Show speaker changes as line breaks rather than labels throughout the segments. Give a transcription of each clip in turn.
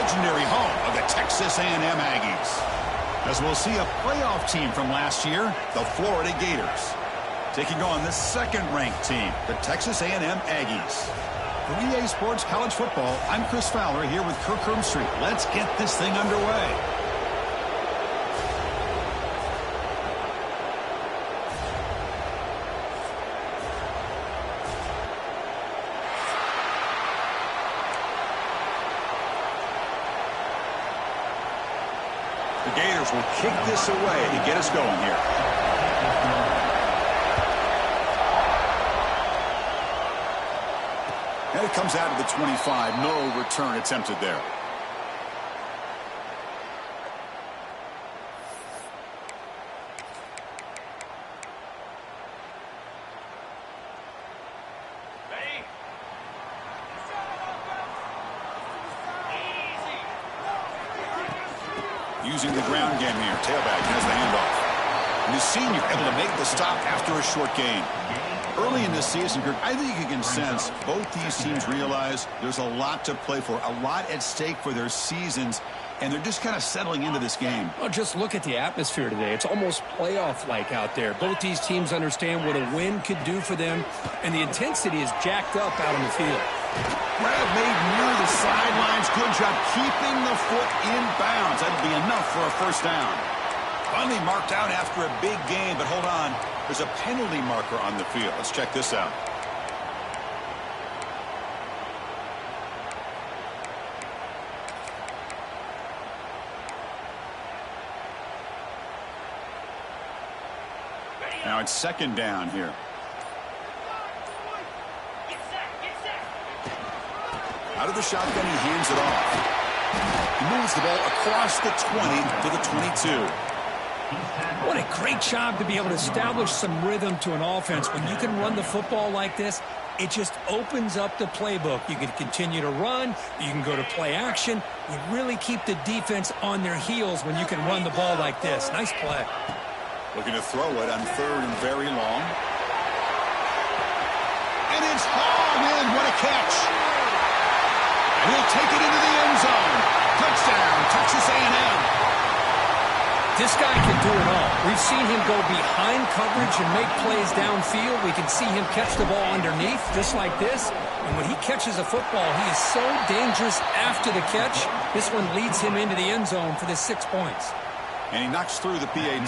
legendary home of the Texas A&M Aggies. As we'll see a playoff team from last year, the Florida Gators, taking on the second-ranked team, the Texas A&M Aggies. For EA Sports College Football, I'm Chris Fowler here with Kirk Herbstreit. Let's get this thing underway. The Gators will kick this away to get us going here. And it comes out of the 25. No return attempted there. Using the ground game here. Tailback has the handoff. And the senior able to make the stop after a short gain. Early in this season, Kirk, I think you can sense both these teams realize there's a lot to play for, a lot at stake for their seasons, and they're just kind of settling into this game.
Well, just look at the atmosphere today. It's almost playoff-like out there. Both these teams understand what a win could do for them, and the intensity is jacked up out on the field.
Grab made near the sidelines. Good job keeping the foot in bounds. That'll be enough for a first down. Finally marked out after a big game, but hold on. There's a penalty marker on the field. Let's check this out. Now it's second down here. Out of the shotgun, he hands it off. He moves the ball across the 20 to the 22.
What a great job to be able to establish some rhythm to an offense. When you can run the football like this, it just opens up the playbook. You can continue to run. You can go to play action. You really keep the defense on their heels when you can run the ball like this. Nice play.
Looking to throw it on third and very long. And it's hauled in. What a catch. And he'll take it into the end zone. Touchdown, Texas A&M.
This guy can do it all. We've seen him go behind coverage and make plays downfield. We can see him catch the ball underneath, just like this. And when he catches a football, he is so dangerous after the catch. This one leads him into the end zone for the 6 points.
And he knocks through the PAT.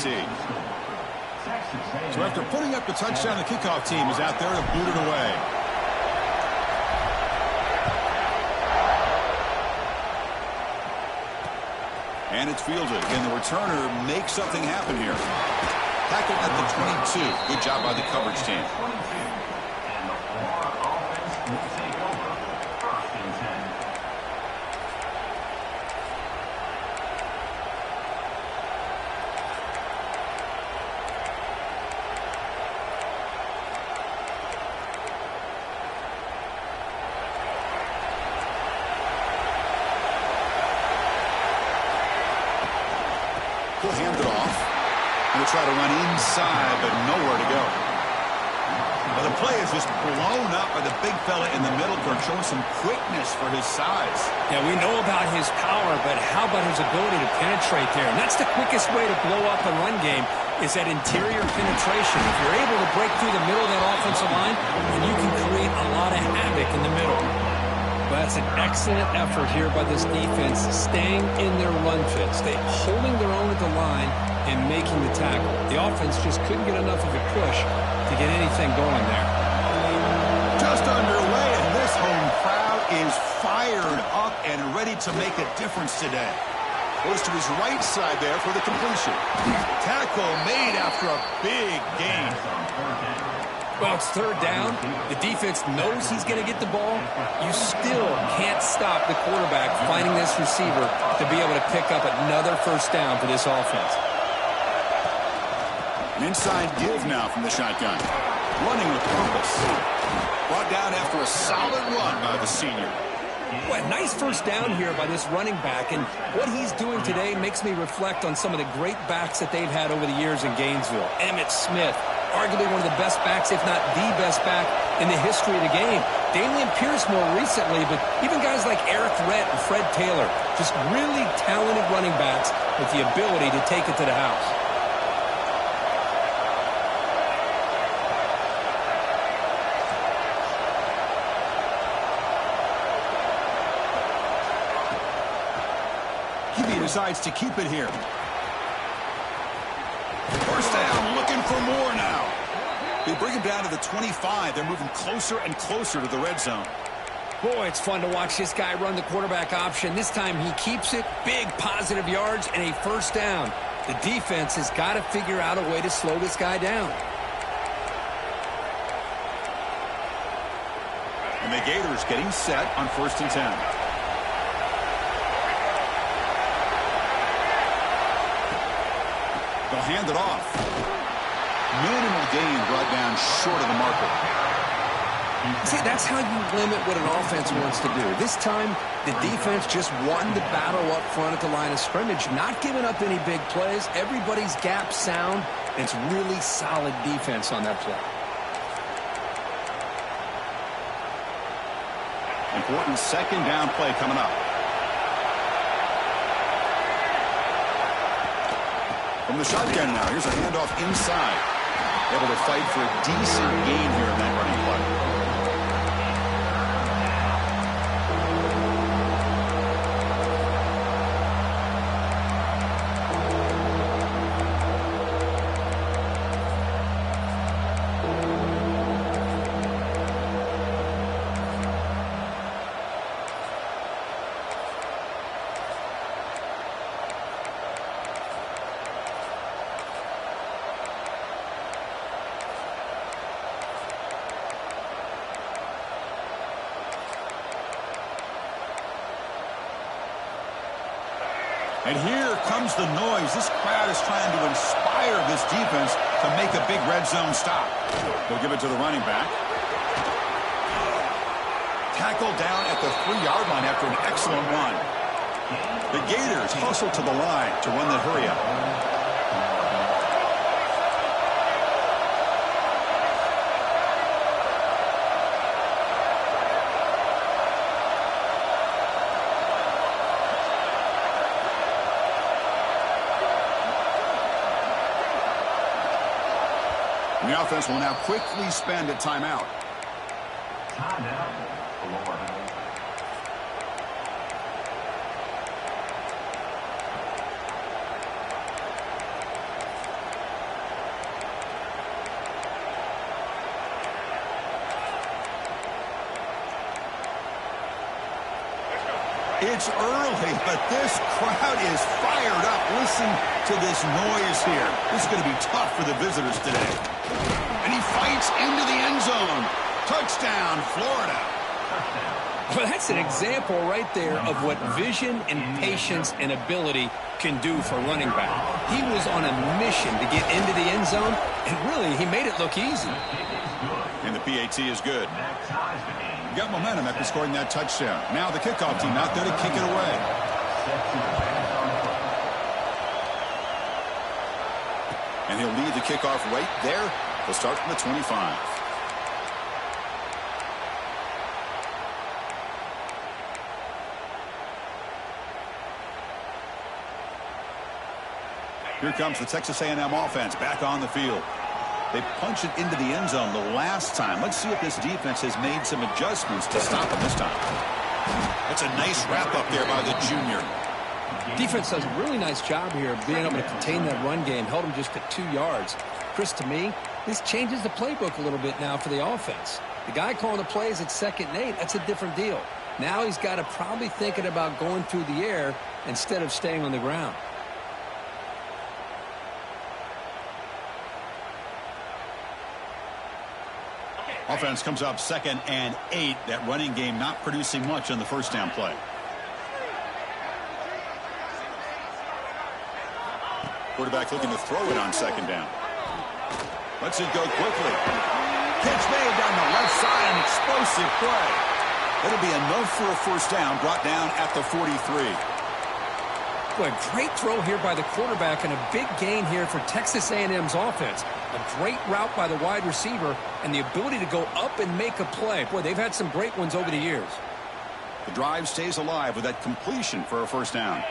So after putting up the touchdown, the kickoff team is out there to boot it away. And it's fielded. Again, the returner makes something happen here. Tackled at the 22. Good job by the coverage team. He'll hand it off. He'll try to run inside, but nowhere to go. Well, the play is just blown up by the big fella in the middle, showing some quickness for his size.
Yeah, we know about his power, but how about his ability to penetrate there? And that's the quickest way to blow up a run game, is that interior penetration. If you're able to break through the middle of that offensive line, then you can create a lot of havoc in the middle. But that's an excellent effort here by this defense, staying in their run fits. They holding their own at the line and making the tackle. The offense just couldn't get enough of a push to get anything going there.
Just underway, and this home crowd is fired up and ready to make a difference today. Goes to his right side there for the completion. Tackle made after a big gain.
Well, it's third down. The defense knows he's going to get the ball. You still can't stop the quarterback finding this receiver to be able to pick up another first down for this offense.
An inside give now from the shotgun. Running with purpose. Brought down after a solid run by the senior.
What a nice first down here by this running back, and what he's doing today makes me reflect on some of the great backs that they've had over the years in Gainesville. Emmitt Smith, arguably one of the best backs, if not the best back in the history of the game. Damian Pierce more recently, but even guys like Eric Rhett and Fred Taylor, just really talented running backs with the ability to take it to the house.
He decides to keep it here. First down, looking for more now. They bring him down to the 25. They're moving closer and closer to the red zone.
Boy, it's fun to watch this guy run the quarterback option. This time he keeps it, big positive yards, and a first down. The defense has got to figure out a way to slow this guy down.
And the Gators getting set on 1st and 10. They'll hand it off. Minimal gain brought down short of the marker.
See, that's how you limit what an offense wants to do. This time, the defense just won the battle up front at the line of scrimmage, not giving up any big plays. Everybody's gap sound. It's really solid defense on that play.
Important 2nd down play coming up. From the shotgun now, here's a handoff inside. Able to fight for a decent gain here in that running play. And here comes the noise. This crowd is trying to inspire this defense to make a big red zone stop. They'll give it to the running back. Tackled down at the 3-yard line after an excellent run. The Gators hustle to the line to run the hurry up. And the offense will now quickly spend a timeout.
Timeout, Florida.
It's early, but this crowd is fired up. Listen to this noise here. This is going to be tough for the visitors today. And he fights into the end zone. Touchdown, Florida.
Well, that's an example right there of what vision and patience and ability can do for running back. He was on a mission to get into the end zone, and really, he made it look easy.
And the PAT is good. Got momentum after scoring that touchdown. Now the kickoff team out there to kick it away. And he'll lead the kickoff right there. He'll start from the 25. Here comes the Texas A&M offense back on the field. They punched it into the end zone the last time. Let's see if this defense has made some adjustments to stop them this time. That's a nice wrap up there by the junior.
Defense does a really nice job here of being able to contain that run game. Held them just at 2 yards. Chris, to me, this changes the playbook a little bit now for the offense. The guy calling the plays at 2nd and 8, that's a different deal. Now he's got to probably thinking about going through the air instead of staying on the ground.
Offense comes up 2nd and 8. That running game not producing much on the first down play. Quarterback looking to throw it on 2nd down. Lets it go quickly. Catch made down the left side. An explosive play. It'll be enough for a first down, brought down at the 43.
But great throw here by the quarterback and a big gain here for Texas A&M's offense. A great route by the wide receiver and the ability to go up and make a play. Boy, they've had some great ones over the years.
The drive stays alive with that completion for a first down.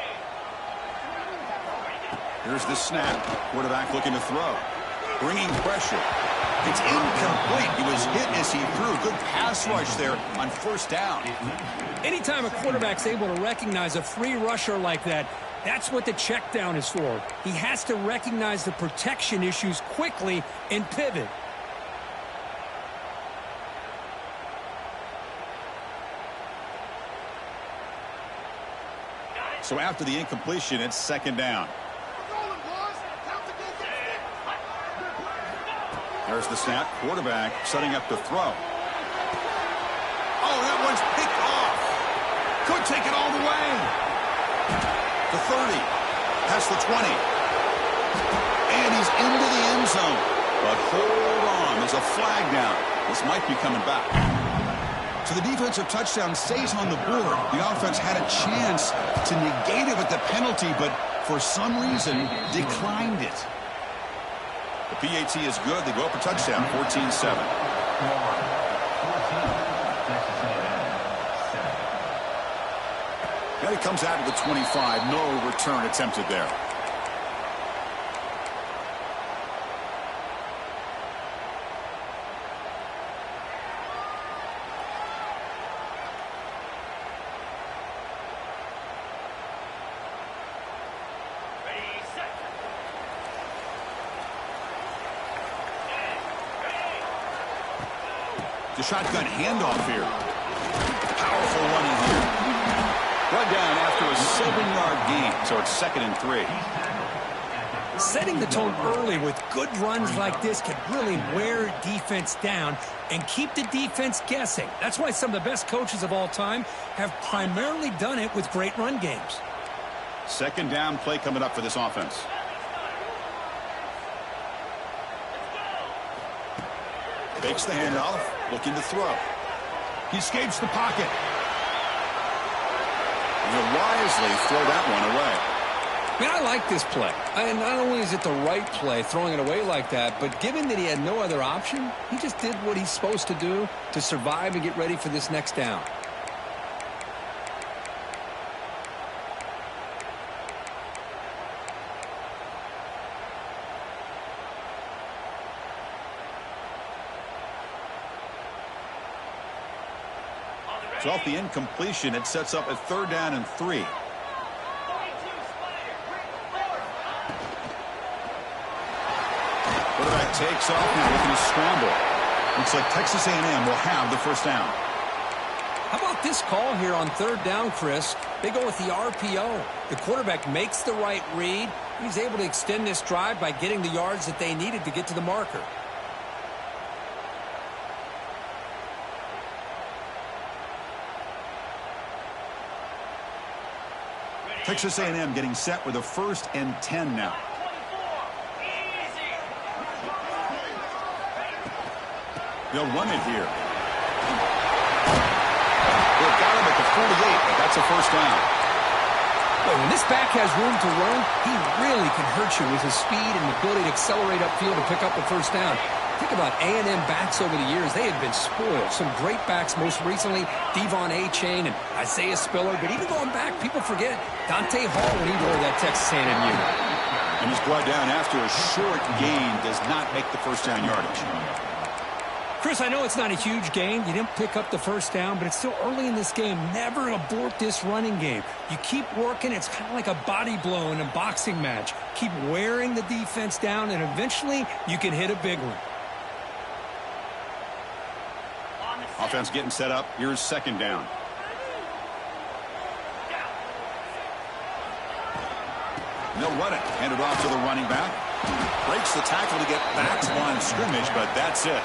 Here's the snap. Quarterback looking to throw. Bringing pressure. It's incomplete. He was hit as he threw. Good pass rush there on first down.
Anytime a quarterback's able to recognize a free rusher like that, that's what the check down is for. He has to recognize the protection issues quickly and pivot.
So after the incompletion, it's second down. There's the snap. Quarterback setting up to throw. Oh, that one's picked off. Could take it all the way. The 30. Past the 20. And he's into the end zone. But hold on. There's a flag down. This might be coming back. So the defensive touchdown stays on the board. The offense had a chance to negate it with the penalty, but for some reason declined it. The PAT is good. They go up a touchdown, 14-7. Now he comes out of the 25. No return attempted there. The shotgun handoff here. Powerful running here. Brought down after a 7-yard gain, so it's 2nd and 3.
Setting the tone early with good runs like this can really wear defense down and keep the defense guessing. That's why some of the best coaches of all time have primarily done it with great run games.
Second down play coming up for this offense. Fakes the handoff, looking to throw. He escapes the pocket. He'll wisely throw that one away.
Man, I like this play. And not only is it the right play, throwing it away like that, but given that he had no other option, he just did what he's supposed to do to survive and get ready for this next down.
So off the incompletion, it sets up a 3rd down and 3. Quarterback takes off now looking to scramble. Looks like Texas A&M will have the first down.
How about this call here on 3rd down, Chris? They go with the RPO. The quarterback makes the right read. He's able to extend this drive by getting the yards that they needed to get to the marker.
Texas A&M getting set with a 1st and 10 now. They'll run it here. They've got him at the 48, but that's a first down.
Well, when this back has room to run, he really can hurt you with his speed and ability to accelerate upfield and pick up the first down. Think about A&M backs over the years. They have been spoiled. Some great backs, most recently Devon A-Chain and Isaiah Spiller. But even going back, people forget Dante Hall when he wore that Texas A&M unit.
And he's brought down after a short gain. Does not make the first down yardage.
Chris, I know it's not a huge gain. You didn't pick up the first down, but it's still early in this game. Never abort this running game. You keep working. It's kind of like a body blow in a boxing match. Keep wearing the defense down, and eventually you can hit a big one.
Offense getting set up. Here's 2nd down. And they'll run it. Hand it off to the running back. Breaks the tackle to get back to line of scrimmage, but that's it.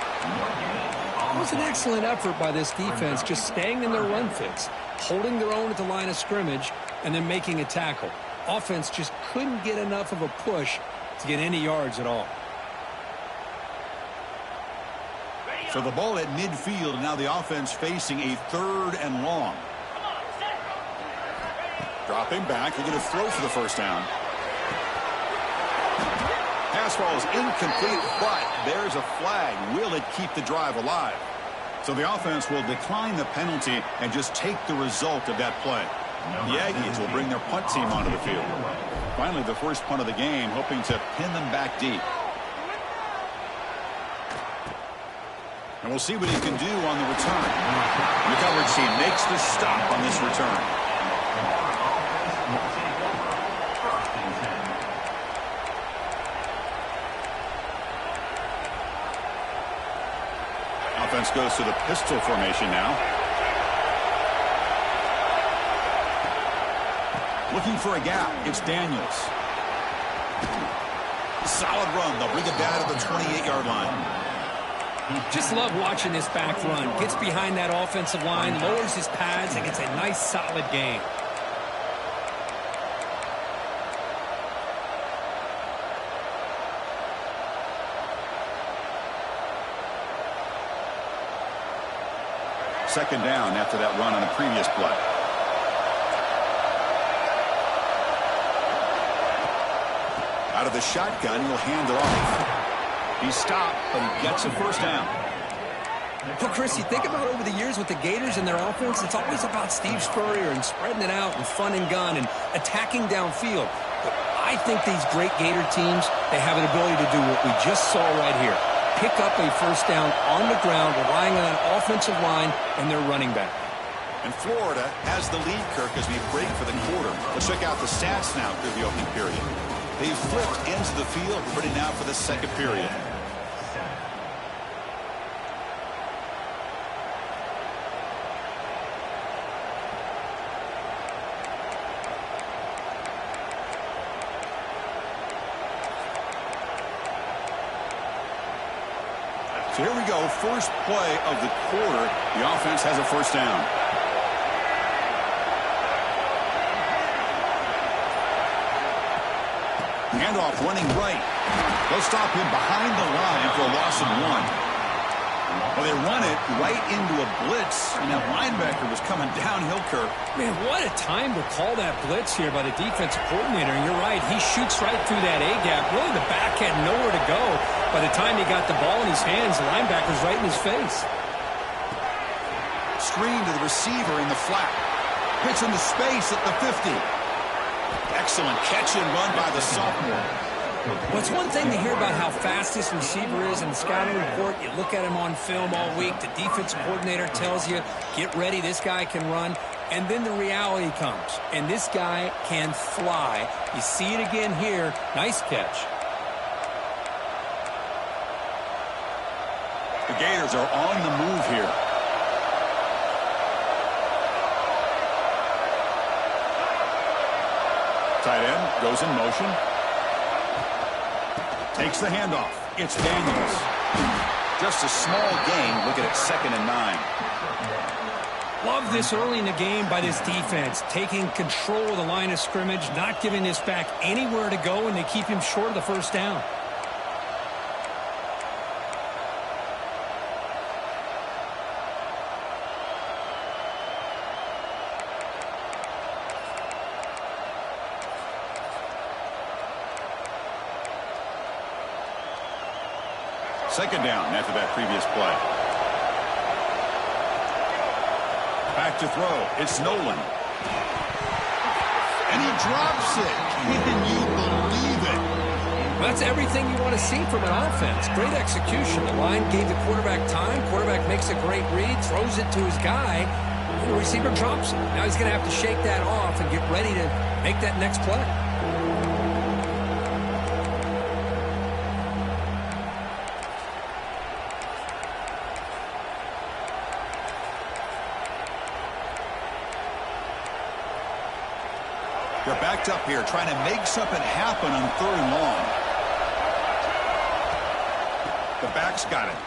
It was an excellent effort by this defense, just staying in their run fits, holding their own at the line of scrimmage, and then making a tackle. Offense just couldn't get enough of a push to get any yards at all.
So the ball at midfield, and now the offense facing a 3rd and long. Dropping back, they're going to throw for the first down. Pass ball is incomplete, but there's a flag. Will it keep the drive alive? So the offense will decline the penalty and just take the result of that play. The Aggies will bring their punt team onto the field. Finally, the first punt of the game, hoping to pin them back deep. And we'll see what he can do on the return. The coverage team makes the stop on this return. Offense goes to the pistol formation now. Looking for a gap. It's Daniels. Solid run. They'll bring it down to the 28-yard line.
Just love watching this back run. Gets behind that offensive line, lowers his pads, and gets a nice, solid gain.
Second down after that run on the previous play. Out of the shotgun, he'll hand it off. He's stopped, but he gets a first down.
Well, Chris, you think about over the years with the Gators and their offense, it's always about Steve Spurrier and spreading it out and fun and gun and attacking downfield. But I think these great Gator teams, they have an ability to do what we just saw right here. Pick up a first down on the ground, relying on that offensive line and their running back.
And Florida has the lead, Kirk, as we break for the quarter. Let's check out the stats now through the opening period. They've flipped into the field, ready now for the second period. So here we go, first play of the quarter. The offense has a first down. Handoff running right. They'll stop him behind the line for a loss of 1. Well, they run it right into a blitz, and that linebacker was coming downhill, Kirk.
Man, what a time to call that blitz here by the defensive coordinator. And you're right, he shoots right through that A-gap. Really, the back had nowhere to go. By the time he got the ball in his hands, the linebacker's right in his face.
Screen to the receiver in the flat. Hits into space at the 50. Excellent catch and run by the sophomore.
Well, it's one thing to hear about how fast this receiver is in the scouting report. You look at him on film all week. The defensive coordinator tells you, get ready, this guy can run. And then the reality comes, and this guy can fly. You see it again here. Nice catch.
The Gators are on the move here. Tight end goes in motion. Takes the handoff. It's Daniels. Just a small gain. Look at it, 2nd and 9.
Love this early in the game by this defense. Taking control of the line of scrimmage, not giving this back anywhere to go, and they keep him short of the first down.
Second down after that previous play. Back to throw. It's Nolan. And he drops it. Can you believe it?
Well, that's everything you want to see from an offense. Great execution. The line gave the quarterback time. Quarterback makes a great read, throws it to his guy, and the receiver drops it. Now he's going to have to shake that off and get ready to make that next play.
They're backed up here, trying to make something happen on 3rd and long. The back's got it.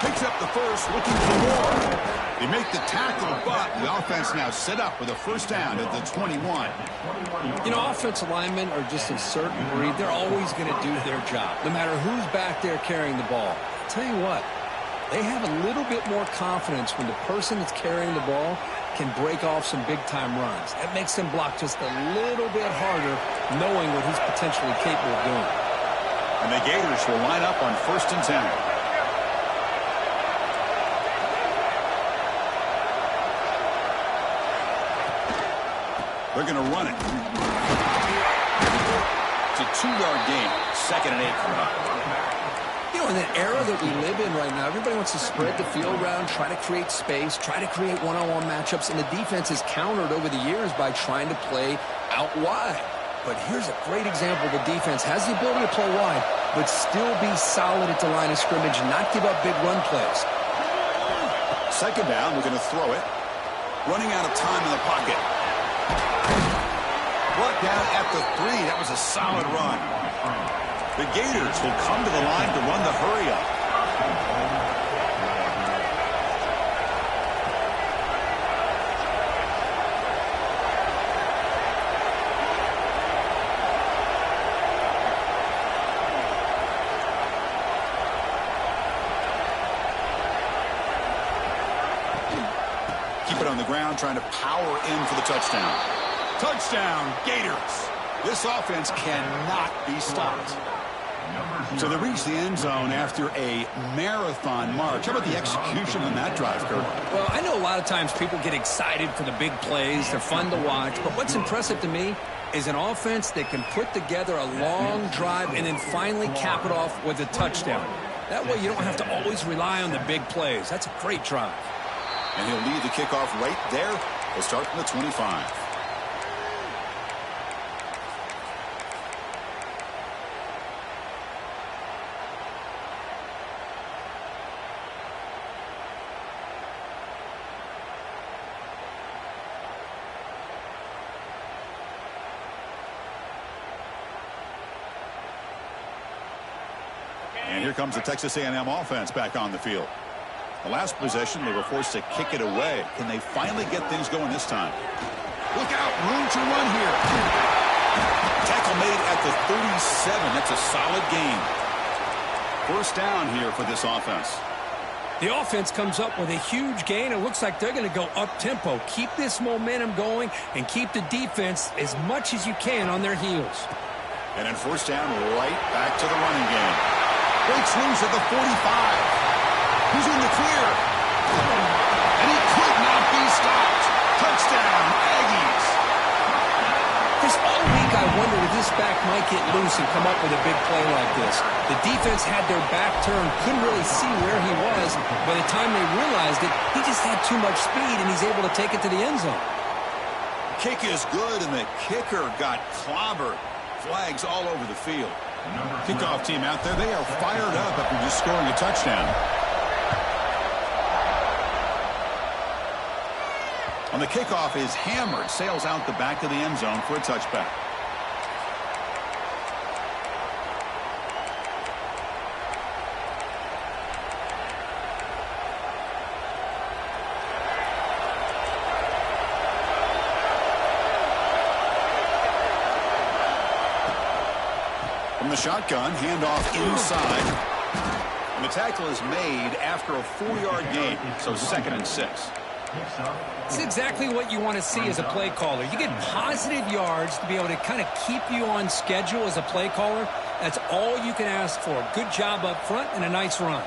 Picks up the first, looking for more. They make the tackle, but the offense now set up with a first down at the 21.
You know, offensive linemen are just a certain breed. They're always going to do their job, no matter who's back there carrying the ball. I'll tell you what, they have a little bit more confidence when the person that's carrying the ball can break off some big-time runs. That makes him block just a little bit harder, knowing what he's potentially capable of doing.
And the Gators will line up on 1st and 10. They're going to run it. It's a 2-yard gain. 2nd and 8 coming up.
You know, in the era that we live in right now, everybody wants to spread the field around, try to create space, try to create one-on-one matchups, and the defense is countered over the years by trying to play out wide. But here's a great example. The defense has the ability to play wide, but still be solid at the line of scrimmage, not give up big run plays.
2nd down, we're going to throw it. Running out of time in the pocket. Brought down at the 3. That was a solid run. The Gators will come to the line to run the hurry-up. Keep it on the ground, trying to power in for the touchdown. Touchdown, Gators. This offense cannot be stopped. So they reach the end zone after a marathon march. How about the execution on that drive, Kurt?
Well, I know a lot of times people get excited for the big plays. They're fun to watch. But what's impressive to me is an offense that can put together a long drive and then finally cap it off with a touchdown. That way you don't have to always rely on the big plays. That's a great drive.
And he'll lead the kickoff right there. We'll start from the 25. And here comes the Texas A&M offense back on the field. The last possession, they were forced to kick it away. Can they finally get things going this time? Look out, room to run here. Tackle made at the 37. That's a solid gain. 1st down here for this offense.
The offense comes up with a huge gain. It looks like they're going to go up-tempo. Keep this momentum going and keep the defense as much as you can on their heels.
And then 1st down, right back to the running game. Breaks loose at the 45. He's in the clear. And he could not be stopped. Touchdown, Aggies.
Just all week I wondered if this back might get loose and come up with a big play like this. The defense had their back turned, couldn't really see where he was. By the time they realized it, he just had too much speed, and he's able to take it to the end zone.
Kick is good, and the kicker got clobbered. Flags all over the field. Kickoff team out there, they are fired up after just scoring a touchdown. On the kickoff is hammered, sails out the back of the end zone for a touchback. From the shotgun, handoff inside. And the tackle is made after a 4-yard gain, so 2nd and 6.
It's exactly what you want to see as a play caller. You get positive yards to be able to kind of keep you on schedule as a play caller. That's all you can ask for. Good job up front and a nice run.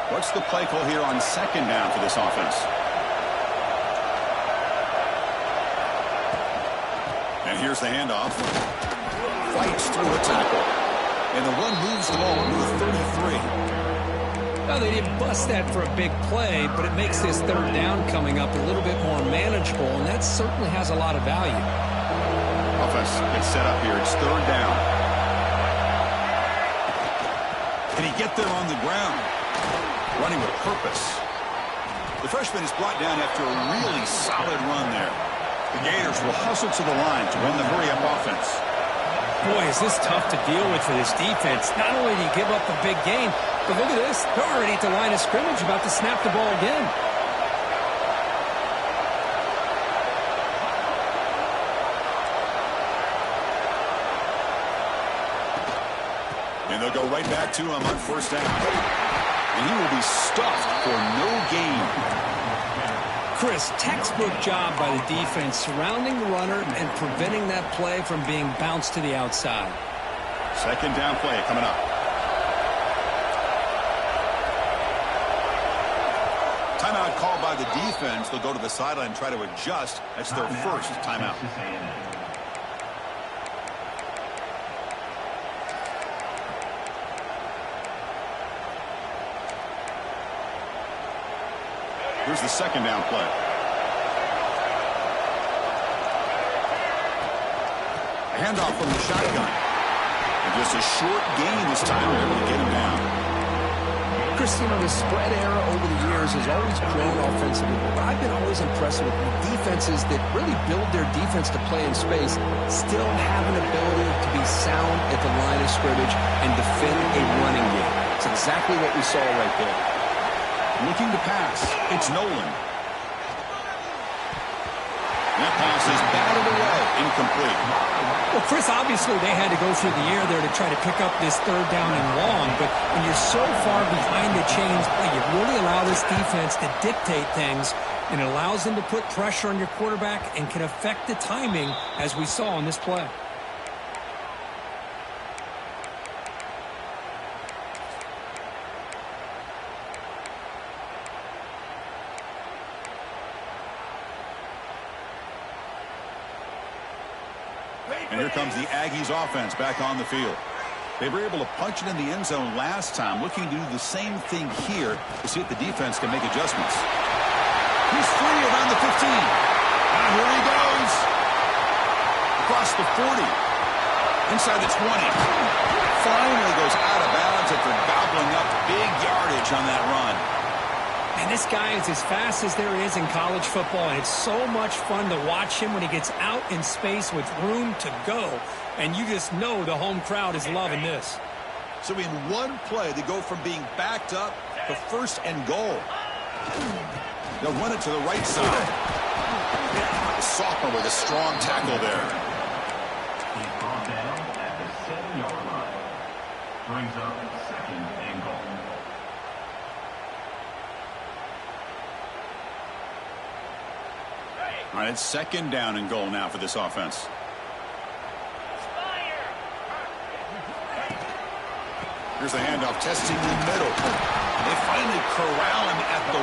What's the play call here on 2nd down for this offense? And here's the handoff. Fights through a tackle. And the run moves along to the 33.
Well, they didn't bust that for a big play, but it makes this 3rd down coming up a little bit more manageable, and that certainly has a lot of value.
Offense gets set up here. It's 3rd down. Can he get there on the ground? Running with purpose. The freshman is brought down after a really solid run there. The Gators will hustle to the line to run the hurry-up offense.
Boy, is this tough to deal with for this defense. Not only do you give up a big gain, but look at this. They're already at the line of scrimmage about to snap the ball again.
And they'll go right back to him on 1st down. And he will be stuffed for no gain.
Chris, textbook job by the defense surrounding the runner and preventing that play from being bounced to the outside.
Second down play coming up. Timeout called by the defense. They'll go to the sideline and try to adjust. That's their first timeout. Here's the second down play. A handoff from the shotgun. And just a short gain this time. They're able to get him down.
Chris, you know, the spread era over the years has always grown offensively, but I've been always impressed with defenses that really build their defense to play in space, still have an ability to be sound at the line of scrimmage and defend a running game. It's exactly what we saw right there.
Looking to pass. It's Nolan. That pass is batted away. Incomplete.
Well, Chris, obviously they had to go through the air there to try to pick up this third down and long, but when you're so far behind the chains, you really allow this defense to dictate things, and it allows them to put pressure on your quarterback and can affect the timing, as we saw on this play.
And here comes the Aggies offense back on the field. They were able to punch it in the end zone last time, looking to do the same thing here to see if the defense can make adjustments. He's free around the 15. And here he goes. Across the 40. Inside the 20. Finally goes out of bounds after gobbling up big yardage on that run.
And this guy is as fast as there is in college football, and it's so much fun to watch him when he gets out in space with room to go. And you just know the home crowd is loving this.
So in one play, they go from being backed up to first and goal. They'll run it to the right side. The sophomore with a strong tackle there.
He's brought down at the 7-yard line. Brings up second and goal.
All right, it's second down and goal now for this offense. Here's a handoff, testing the middle. They finally corral him at the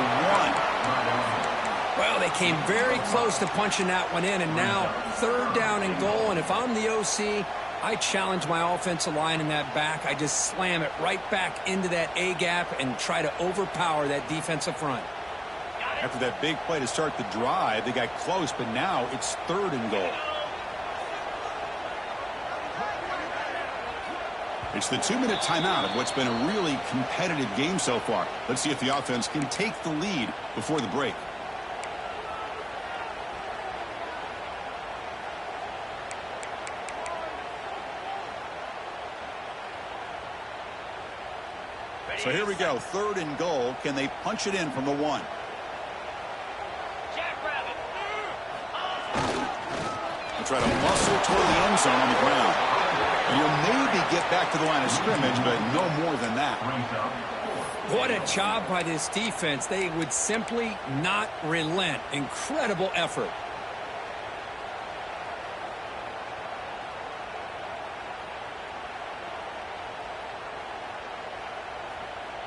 1.
Well, they came very close to punching that one in, and now third down and goal. And if I'm the OC, I challenge my offensive line in that back. I just slam it right back into that A gap and try to overpower that defensive front.
After that big play to start the drive, they got close, but now it's third and goal. It's the 2-minute timeout of what's been a really competitive game so far. Let's see if the offense can take the lead before the break. So here we go, third and goal. Can they punch it in from the 1? They'll try to muscle toward the end zone on the ground. And you'll maybe get back to the line of scrimmage, but no more than that.
What a job by this defense. They would simply not relent. Incredible effort.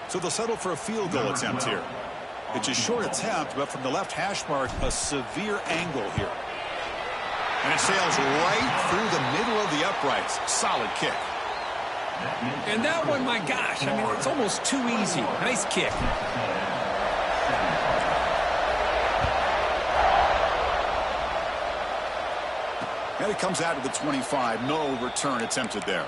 So they'll settle for a field goal attempt here. It's a short attempt, but from the left hash mark, a severe angle here. And it sails right through the middle of the uprights. Solid kick.
And that one, my gosh, I mean, it's almost too easy. Nice kick.
And it comes out of the 25. No return attempted there.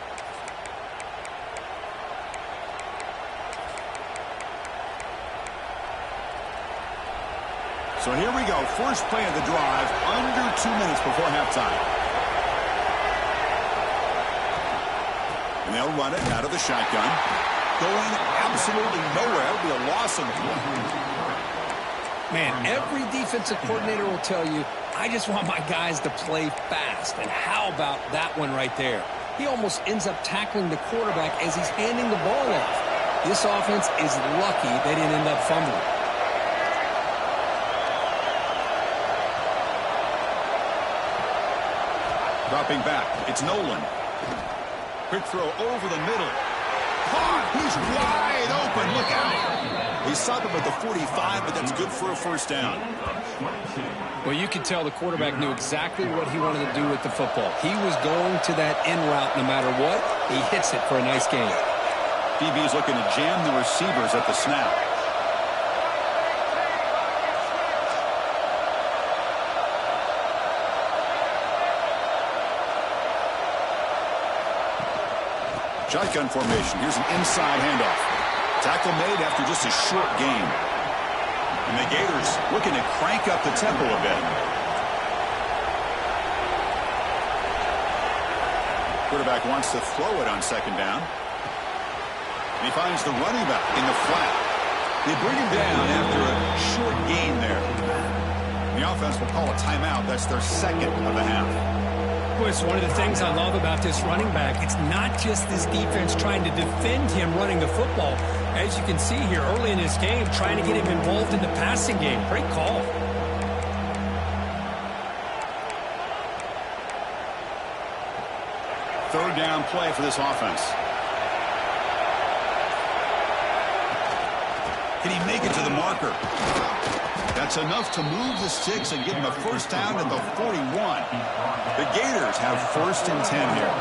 So here we go. First play of the drive, under 2 minutes before halftime. And they'll run it out of the shotgun. Going absolutely nowhere. That'll be a loss on the play.
Man, every defensive coordinator will tell you, I just want my guys to play fast. And how about that one right there? He almost ends up tackling the quarterback as he's handing the ball off. This offense is lucky they didn't end up fumbling.
Dropping back, it's Nolan. Quick throw over the middle. Caught! He's wide open. Look out. He stopped him at the 45, but that's good for a first down.
Well, you could tell the quarterback knew exactly what he wanted to do with the football. He was going to that in route no matter what. He hits it for a nice gain.
DB is looking to jam the receivers at the snap. Shotgun formation. Here's an inside handoff. Tackle made after just a short gain. And the Gators looking to crank up the tempo a bit. Quarterback wants to throw it on second down. And he finds the running back in the flat. They bring him down after a short gain there. The offense will call a timeout. That's their second of the half.
Well, it's one of the things I love about this running back. It's not just this defense trying to defend him running the football. As you can see here early in this game, trying to get him involved in the passing game. Great call.
Third down play for this offense. Can he make it to the marker? That's enough to move the sticks and give him a first down at the 41. The Gators have first and 10 here.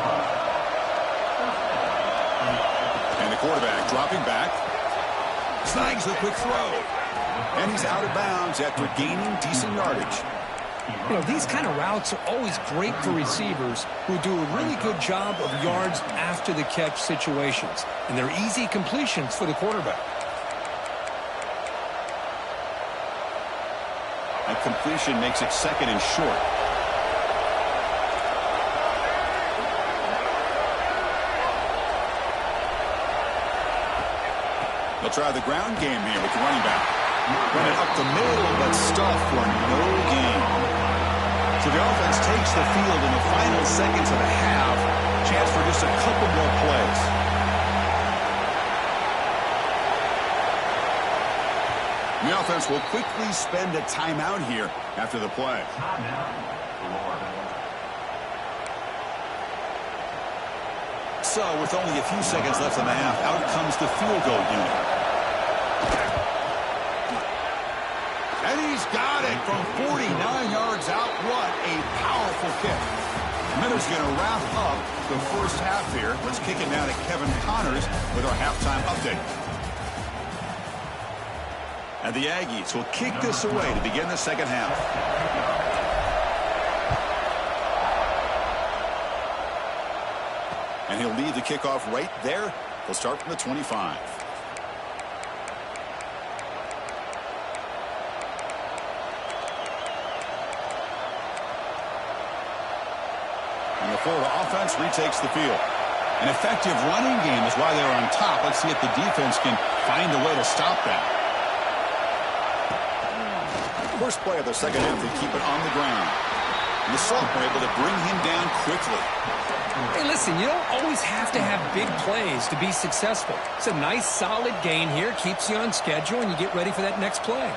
And the quarterback dropping back. Snags the quick throw. And he's out of bounds after gaining decent yardage.
You know, these kind of routes are always great for receivers who do a really good job of yards after the catch situations. And they're easy completions for the quarterback.
That completion makes it second and short. They'll try the ground game here with the running back. Run it up the middle, but stuffed for no gain. So the offense takes the field in the final seconds of the half. Chance for just a couple more plays. The offense will quickly spend a timeout here after the play. So, with only a few seconds left in the half, out comes the field goal unit. And he's got it from 49 yards out. What a powerful kick. Miller's going to wrap up the first half here. Let's kick it now to Kevin Connors with our halftime update. And the Aggies will kick this away to begin the second half. And he'll lead the kickoff right there. He'll start from the 25. And the Florida offense retakes the field. An effective running game is why they're on top. Let's see if the defense can find a way to stop that. First play of the second half, they keep it on the ground. And the sophomore able to bring him down quickly.
Hey, listen, you don't always have to have big plays to be successful. It's a nice, solid gain here. Keeps you on schedule, and you get ready for that next play.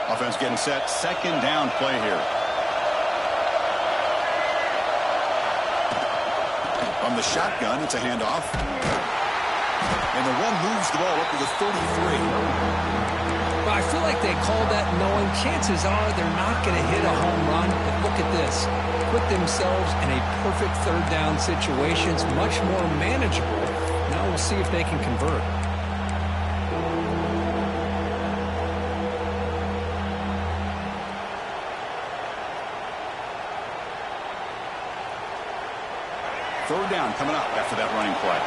Offense getting set. Second down play here. From the shotgun, it's a handoff. And the one moves the ball up to the 33.
Well, I feel like they called that knowing chances are they're not going to hit a home run. But look at this. Put themselves in a perfect third down situation. It's much more manageable. Now we'll see if they can convert.
Third down coming up after that running play.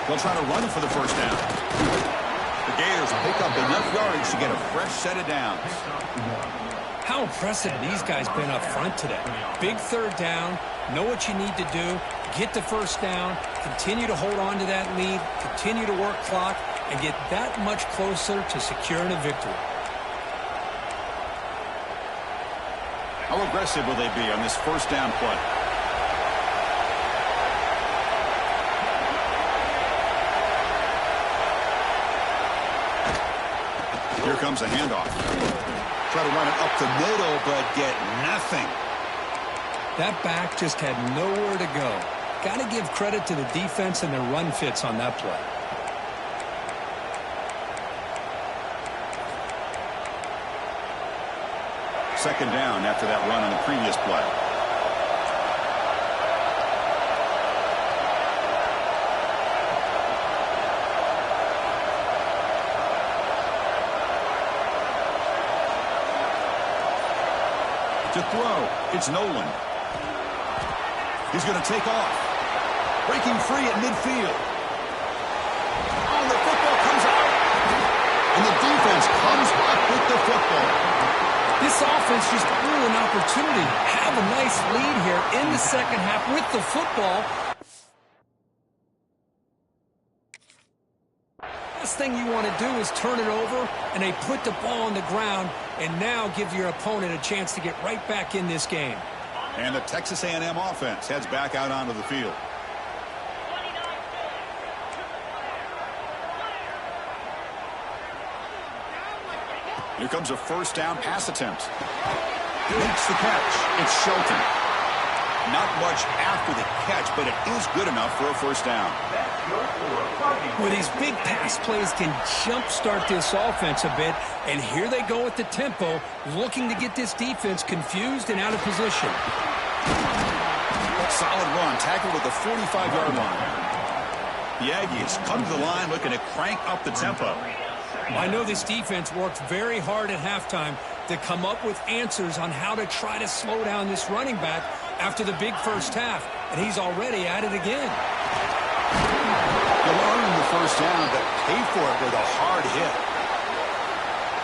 They'll try to run for the first down. The Gators pick up enough yardage to get a fresh set of downs.
How impressive these guys been up front today. Big third down. Know what you need to do. Get the first down. Continue to hold on to that lead. Continue to work clock. And get that much closer to securing a victory.
How aggressive will they be on this first down play? Here comes a handoff. Try to run it up the middle, but get nothing.
That back just had nowhere to go. Got to give credit to the defense and their run fits on that play.
Second down after that run on the previous play. To throw, it's Nolan. He's going to take off. Breaking free at midfield. Oh, the football comes out. And the defense comes back with the football.
This offense just blew an opportunity. Have a nice lead here in the second half with the football. Last thing you want to do is turn it over, and they put the ball on the ground, and now give your opponent a chance to get right back in this game.
And the Texas A&M offense heads back out onto the field. Here comes a first down pass attempt. Makes the catch. It's Shelton. Not much after the catch, but it is good enough for a first down.
Well, these big pass plays can jumpstart this offense a bit, and here they go at the tempo, looking to get this defense confused and out of position.
Solid run, tackled at the 45-yard line. The Aggies come to the line looking to crank up the tempo.
I know this defense worked very hard at halftime to come up with answers on how to try to slow down this running back after the big first half, and he's already at it again.
They'll earn the first down, but pay for it with a hard hit.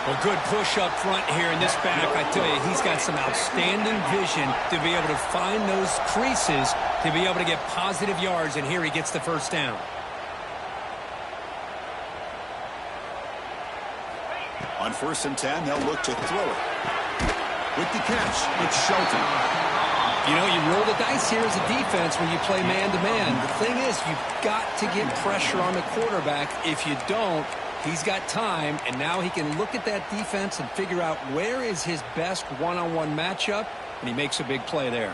Well, good push up front here in this back. I tell you, he's got some outstanding vision to be able to find those creases to be able to get positive yards, and here he gets the first down.
On 1st and 10, they'll look to throw it. With the catch, it's Shelton.
You know, you roll the dice here as a defense when you play man-to-man. The thing is, you've got to get pressure on the quarterback. If you don't, he's got time, and now he can look at that defense and figure out where is his best one-on-one matchup, and he makes a big play there.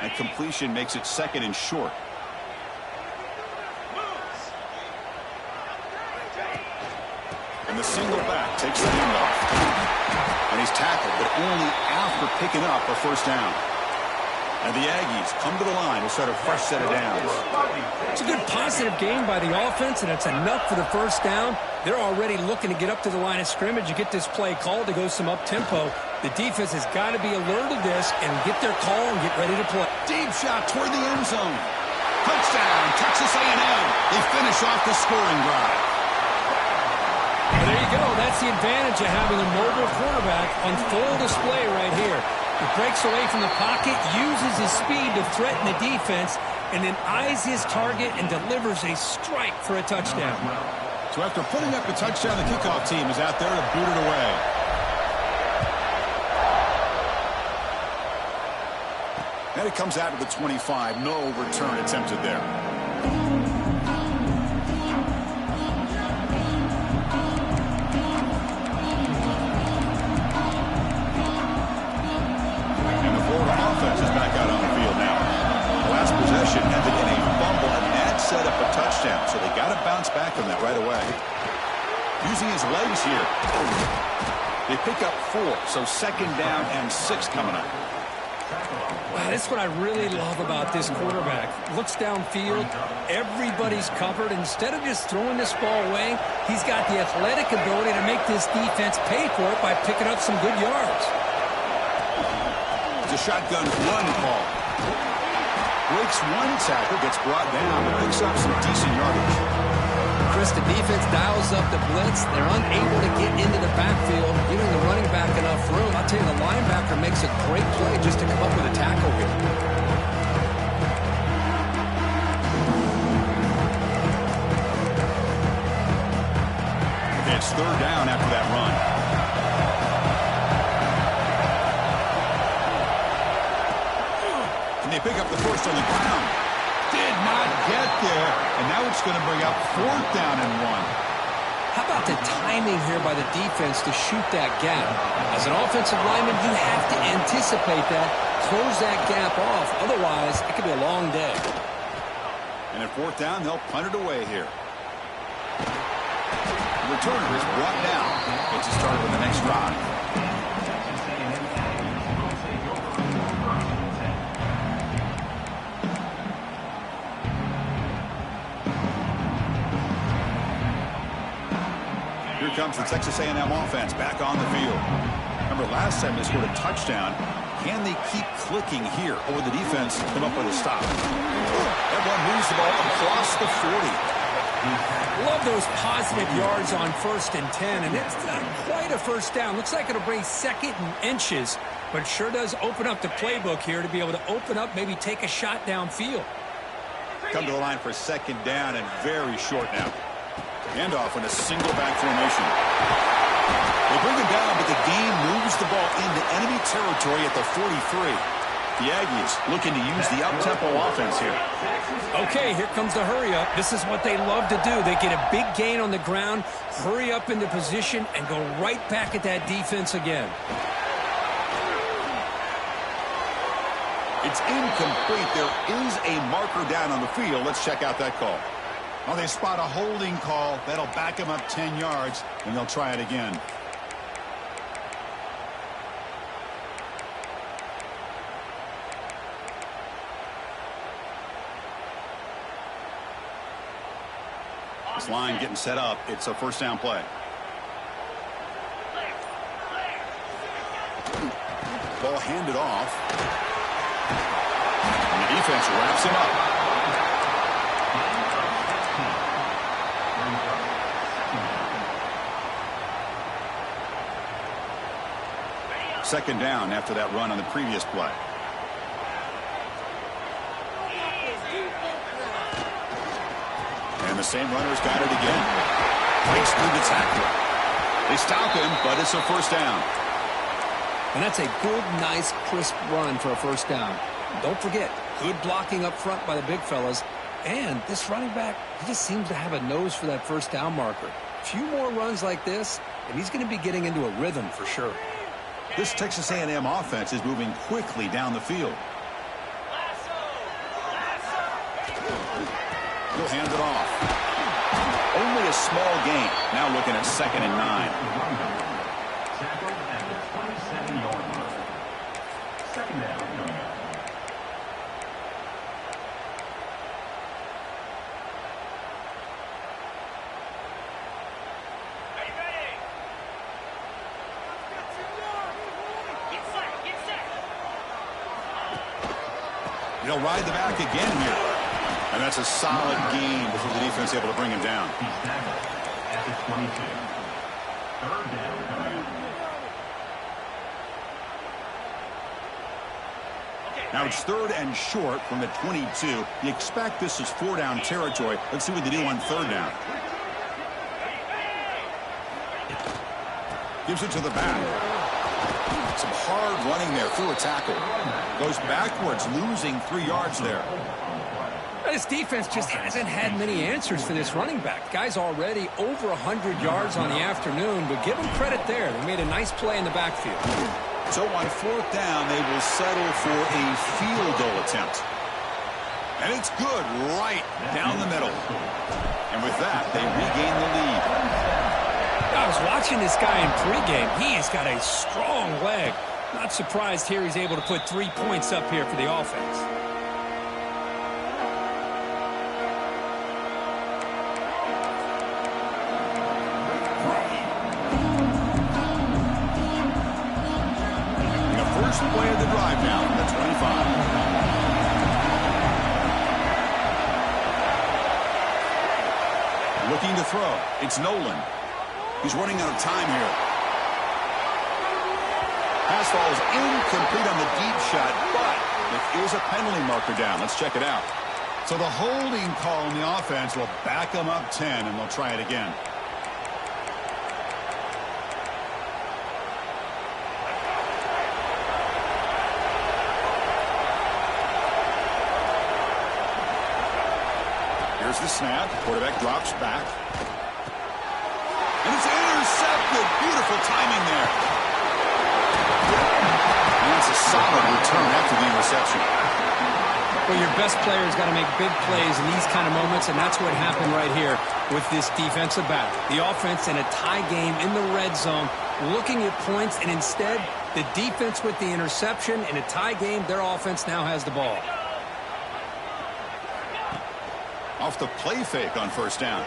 That completion makes it second and short. And the single back takes the handoff. And he's tackled, but only after picking up a first down. And the Aggies come to the line to start a fresh set of downs.
It's a good positive game by the offense, and it's enough for the first down. They're already looking to get up to the line of scrimmage and get this play called to go some up-tempo. The defense has got to be alert to this and get their call and get ready to play.
Deep shot toward the end zone. Touchdown, Texas A&M. They finish off the scoring drive.
Well, there you go. That's the advantage of having a mobile quarterback on full display right here. He breaks away from the pocket, uses his speed to threaten the defense, and then eyes his target and delivers a strike for a touchdown.
So after putting up a touchdown, the kickoff team is out there to boot it away. And it comes out to the 25. No return attempted there. Offense is back out on the field now. The last possession ended in a fumble, and that set up a touchdown, so they got to bounce back from that right away. Using his legs here. They pick up 4, so second down and 6 coming up.
Wow, that's what I really love about this quarterback. Looks downfield, everybody's covered. Instead of just throwing this ball away, he's got the athletic ability to make this defense pay for it by picking up some good yards.
A shotgun run call. Breaks one tackle, gets brought down, but picks up some decent yardage.
Chris, the defense dials up the blitz. They're unable to get into the backfield, giving the running back enough room. I'll tell you, the linebacker makes a great play just to come up with a tackle here.
It's third down after that run. Can they pick up the first on the ground? Did not get there. And now it's going to bring up fourth down and 1.
How about the timing here by the defense to shoot that gap? As an offensive lineman, you have to anticipate that, close that gap off. Otherwise, it could be a long day.
And at fourth down, they'll punt it away here. The returner is brought down. Gets it started with the next drive. Here comes the Texas A&M offense back on the field. Remember, last time they scored a touchdown. Can they keep clicking here, or will the defense come up with a stop? Everyone moves the ball across the 40.
Love those positive yards on 1st and 10, and it's not quite a first down. Looks like it'll bring 2nd and inches, but sure does open up the playbook here to be able to open up, maybe take a shot downfield.
Come to the line for 2nd down and very short now. Handoff in a single back formation. They bring him down, but the game moves the ball into enemy territory at the 43. The Aggies looking to use the up-tempo offense here.
Okay, here comes the hurry up. This is what they love to do. They get a big gain on the ground, hurry up into position, and go right back at that defense again.
It's incomplete. There is a marker down on the field. Let's check out that call. Well, they spot a holding call. That'll back them up 10 yards, and they'll try it again. This line getting set up. It's a first down play. Ball handed off. And the defense wraps him up. Second down after that run on the previous play. And the same runner's got it again. Breaks through the tackler. They stop him, but it's a first down.
And that's a good, nice, crisp run for a first down. Don't forget, good blocking up front by the big fellas. And this running back, he just seems to have a nose for that first down marker. A few more runs like this, and he's going to be getting into a rhythm for sure.
This Texas A&M offense is moving quickly down the field. He'll hand it off. Only a small gain. Now looking at 2nd and 9.
Tackled at the 27-yard line. 2nd down coming up.
They'll ride the back again here. And that's a solid gain before the defense able to bring him down.
He's tackled at the 22. 3rd down coming up.
Now it's 3rd and short from the 22. You expect this is 4-down territory. Let's see what they do on 3rd down. Gives it to the back. Some hard running there through a tackle. Goes backwards, losing 3 yards there.
This defense just hasn't had many answers for this running back. Guy's already over 100 yards on the afternoon, but give him credit there. They made a nice play in the backfield.
So on 4th down, they will settle for a field goal attempt. And it's good right down the middle. And with that, they regain the lead.
I was watching this guy in pregame. He's got a strong leg. Not surprised here he's able to put 3 points up here for the offense.
The first play of the drive now, the 25. Looking to throw. It's Nolan. He's running out of time here. Pass ball is incomplete on the deep shot, but there is a penalty marker down. Let's check it out. So the holding call on the offense will back them up 10, and they'll try it again. Here's the snap. Quarterback drops back. And it's intercepted. Beautiful timing there. And it's a solid return after the interception.
Well, your best player's got to make big plays in these kind of moments, and that's what happened right here with this defensive back. The offense in a tie game in the red zone, looking at points, and instead, the defense with the interception. In a tie game, their offense now has the ball.
Off the play fake on first down.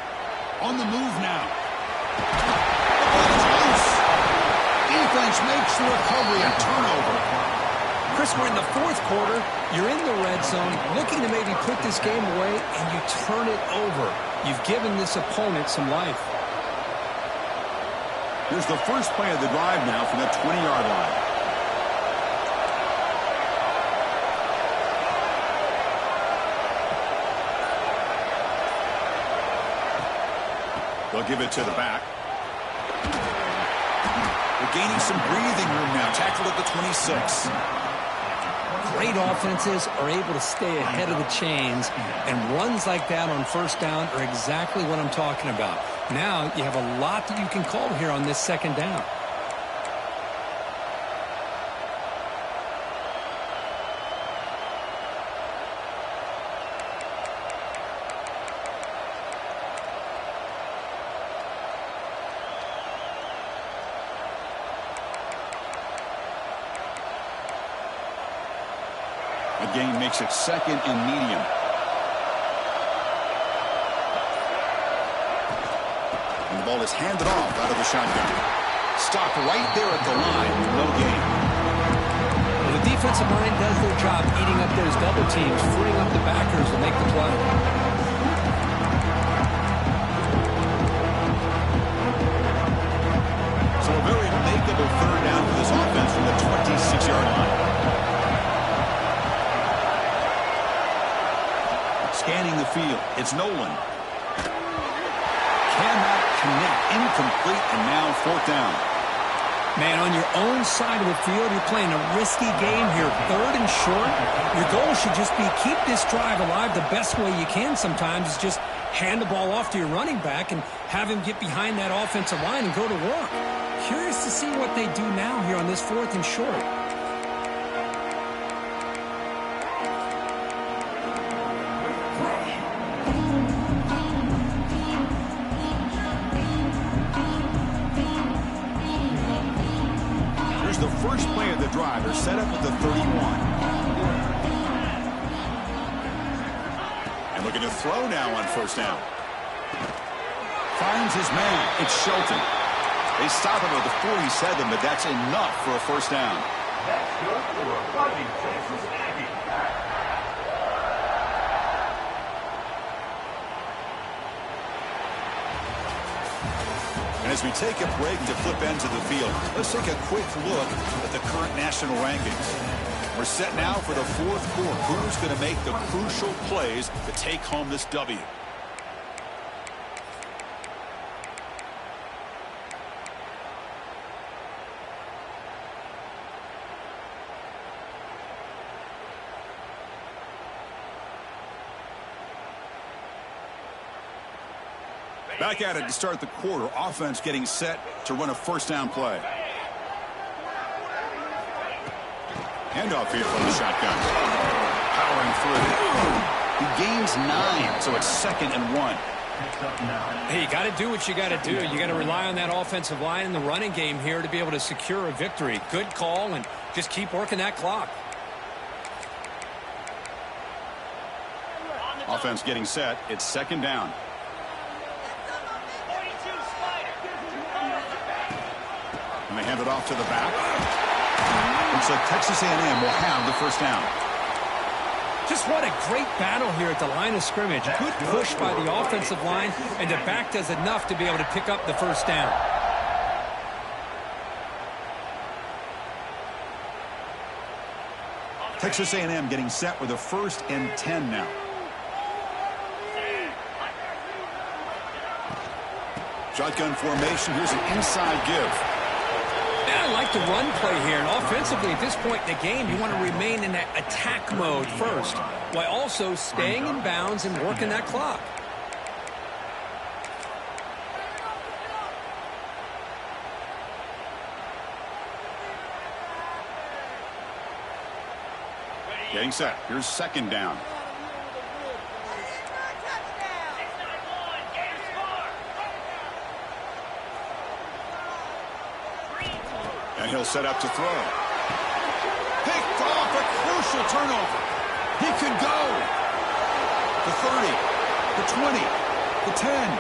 On the move now. The ball is loose. Defense makes the recovery and turnover.
Chris, we're in the fourth quarter. You're in the red zone, looking to maybe put this game away, and you turn it over. You've given this opponent some life.
Here's the first play of the drive now from the 20-yard line. They'll give it to the back. They're gaining some breathing room now. Tackled at the 26.
Great offenses are able to stay ahead of the chains, and runs like that on first down are exactly what I'm talking about. Now you have a lot that you can call here on this second down.
The gain makes it second and medium. And the ball is handed off out of the shotgun. Stop right there at the line. No gain.
Well, the defensive line does their job eating up those double teams, freeing up the backers to make the play.
So a very makeable third down for this offense from the 26-yard line. Scanning the field. It's Nolan. Cannot connect. Incomplete, and now fourth down.
Man, on your own side of the field, you're playing a risky game here. Third and short. Your goal should just be keep this drive alive the best way you can sometimes. Is just hand the ball off to your running back and have him get behind that offensive line and go to work. Curious to see what they do now here on this fourth and short.
The first play of the drive. They're set up at the 31. And looking to throw now on first down. Finds his man. It's Shelton. They stop him at the 47, but that's enough for a first down.
That's good for a fighting Texas Aggie.
And as we take a break to flip ends of the field, let's take a quick look at the current national rankings. We're set now for the fourth quarter. Who's going to make the crucial plays to take home this W? Back at it to start the quarter. Offense getting set to run a first down play. Handoff here from the shotgun. Powering through. He gains 9, so it's 2nd and 1.
Hey, you got to do what you got to do. You got to rely on that offensive line in the running game here to be able to secure a victory. Good call, and just keep working that clock.
Offense getting set. It's 2nd down. And they hand it off to the back. Looks like Texas A&M will have the first down.
Just what a great battle here at the line of scrimmage. Good push by the offensive line, and the back does enough to be able to pick up the first down.
Texas A&M getting set with a 1st and 10 now. Shotgun formation. Here's an inside give.
I like the run play here, and offensively at this point in the game, you want to remain in that attack mode first, while also staying in bounds and working that clock.
Getting set. Here's second down. And he'll set up to throw. Picked off, a crucial turnover. He could go. The 30, the 20, the 10.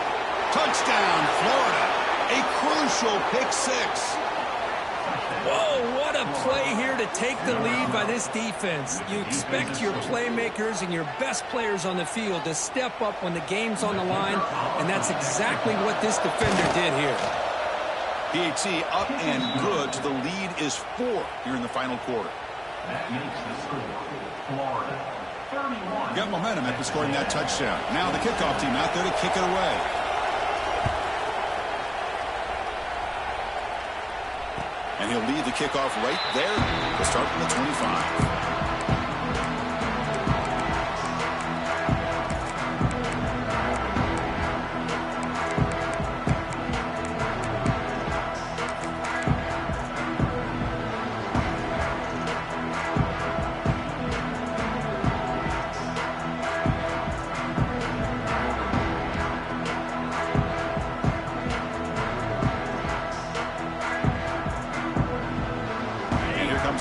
Touchdown, Florida. A crucial pick six.
Whoa, what a play here to take the lead by this defense. You expect your playmakers and your best players on the field to step up when the game's on the line, and that's exactly what this defender did here.
PAT up and good. The lead is 4 here in the final quarter.
That makes the score Florida 31.
Got momentum after scoring that touchdown. Now the kickoff team out there to kick it away. And he'll lead the kickoff right there to start from the 25.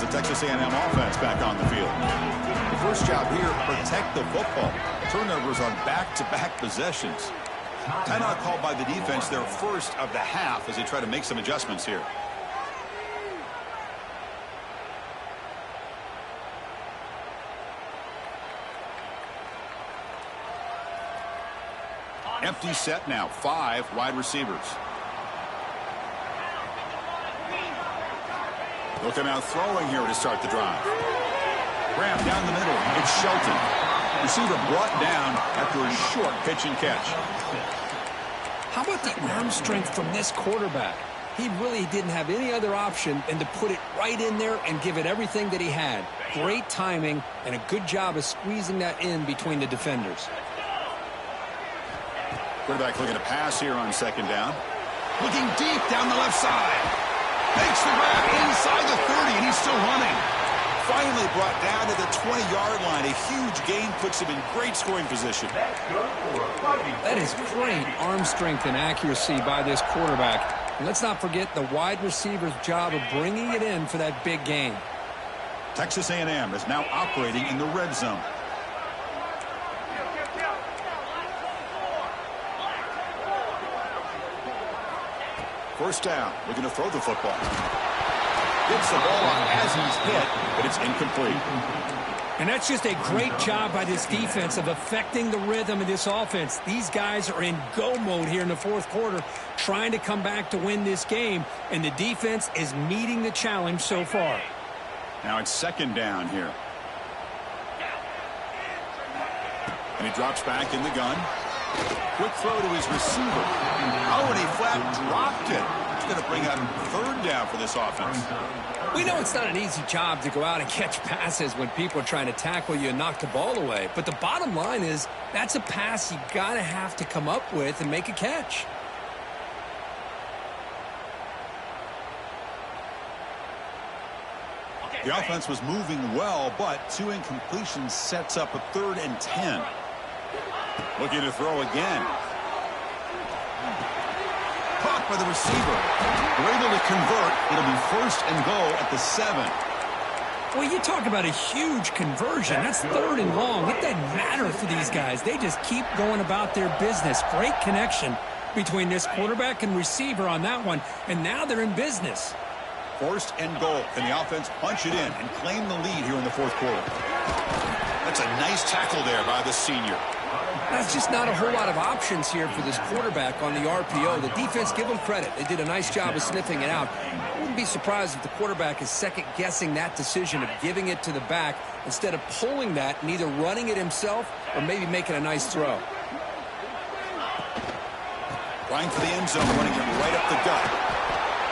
Texas A&M offense back on the field. The first job here, protect the football. Turnovers on back-to-back possessions. Timeout called by the defense, their first of the half, as they try to make some adjustments here. Empty set now, 5 wide receivers. They'll come out throwing here to start the drive. Graham down the middle. It's Shelton. Receiver brought down after a short pitch and catch.
How about the arm strength from this quarterback? He really didn't have any other option than to put it right in there and give it everything that he had. Great timing and a good job of squeezing that in between the defenders.
Quarterback looking to pass here on second down. Looking deep down the left side. Makes the grab inside the 30, and he's still running. Finally brought down to the 20-yard line. A huge gain puts him in great scoring position.
That is great arm strength and accuracy by this quarterback. And let's not forget the wide receiver's job of bringing it in for that big gain.
Texas A&M is now operating in the red zone. First down, looking to throw the football. Gets the ball on as he's hit, but it's incomplete.
And that's just a great job by this defense of affecting the rhythm of this offense. These guys are in go mode here in the fourth quarter, trying to come back to win this game, and the defense is meeting the challenge so far.
Now it's second down here. And he drops back in the gun. Quick throw to his receiver. Oh, and he flat dropped it. It's going to bring up third down for this offense.
We know it's not an easy job to go out and catch passes when people are trying to tackle you and knock the ball away. But the bottom line is that's a pass you got to have to come up with and make a catch.
The offense was moving well, but 2 incompletions sets up a 3rd and 10. Looking to throw again. Caught by the receiver. They're able to convert. It'll be 1st and goal at the 7.
Well, you talk about a huge conversion. That's 3rd and long. It doesn't matter for these guys. They just keep going about their business. Great connection between this quarterback and receiver on that one, and now they're in business.
1st and goal. Can the offense punch it in and claim the lead here in the fourth quarter? That's a nice tackle there by the senior.
That's just not a whole lot of options here for this quarterback on the RPO. The defense, give them credit. They did a nice job of sniffing it out. I wouldn't be surprised if the quarterback is second-guessing that decision of giving it to the back instead of pulling that and either running it himself or maybe making a nice throw.
Flying for the end zone, running it right up the gut.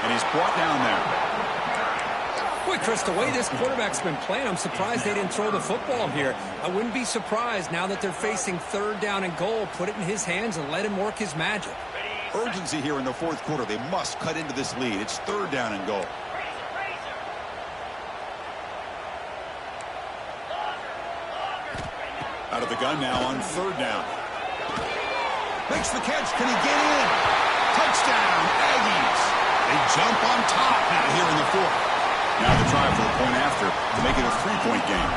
And he's brought down there.
Boy, Chris, the way this quarterback's been playing, I'm surprised they didn't throw the football here. I wouldn't be surprised now that they're facing 3rd down and goal. Put it in his hands and let him work his magic.
Urgency here in the fourth quarter. They must cut into this lead. It's 3rd down and goal. Out of the gun now on third down. Makes the catch. Can he get in? Touchdown, Aggies. They jump on top now here in the fourth. Now the try for the point after to make it a 3-point game.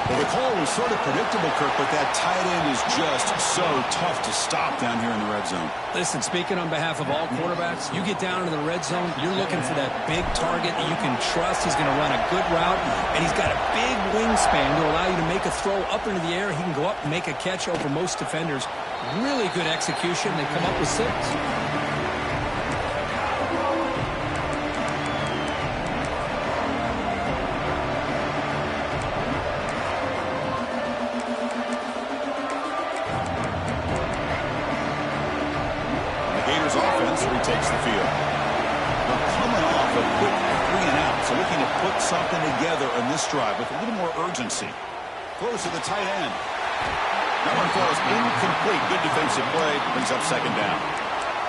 Well, the call was sort of predictable, Kirk, but that tight end is just so tough to stop down here in the red zone.
Listen, speaking on behalf of all quarterbacks, you get down into the red zone, you're looking for that big target that you can trust. He's going to run a good route, and he's got a big wingspan to allow you to make a throw up into the air. He can go up and make a catch over most defenders. Really good execution. They come up with 6.
Takes the field. We're coming off a quick 3 and out, so looking to put something together on this drive with a little more urgency. Close to the tight end. That one falls incomplete. Good defensive play. Brings up second down.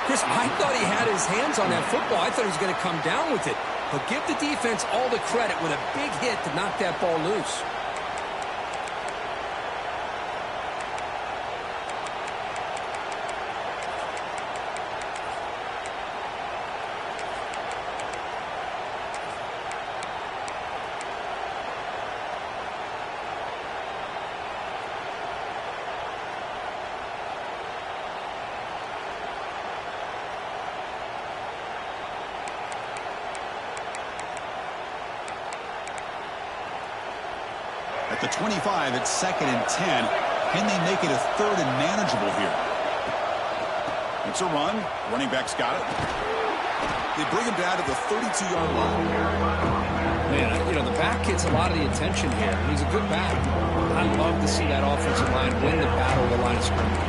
Chris, I thought he had his hands on that football. I thought he was going to come down with it. But give the defense all the credit with a big hit to knock that ball loose.
At the 25, it's 2nd and 10. Can they make it a 3rd and manageable here? It's a run. Running back's got it. They bring him down to the 32-yard line.
Man, you know, the back gets a lot of the attention here. He's a good back. I'd love to see that offensive line win the battle of the line of scrimmage.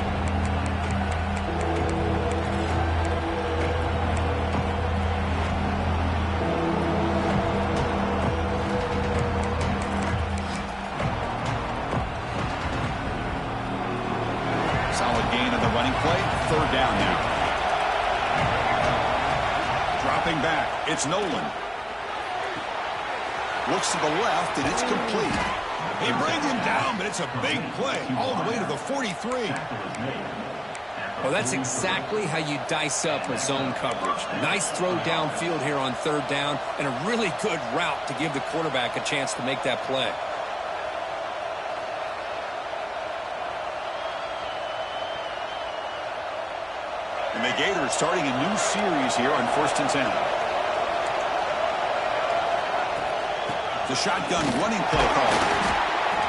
Third down now. Dropping back. It's Nolan. Looks to the left, and it's complete. He brings him down, but it's a big play all the way to the 43.
Well, that's exactly how you dice up a zone coverage. Nice throw downfield here on third down, and a really good route to give the quarterback a chance to make that play.
And the Gators starting a new series here on 1st and 10. The shotgun running play call.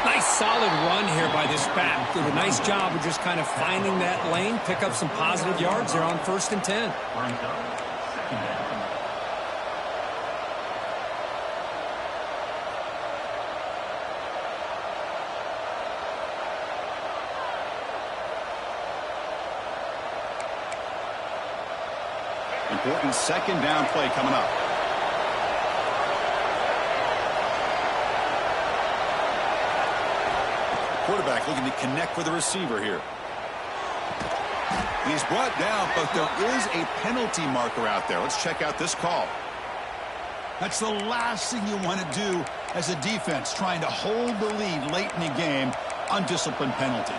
Nice solid run here by this back. Did a nice job of just kind of finding that lane, pick up some positive yards there on 1st and 10.
Important 2nd down play coming up. Quarterback looking to connect with the receiver here. He's brought down, but there is a penalty marker out there. Let's check out this call. That's the last thing you want to do as a defense, trying to hold the lead late in the game. Undisciplined penalty.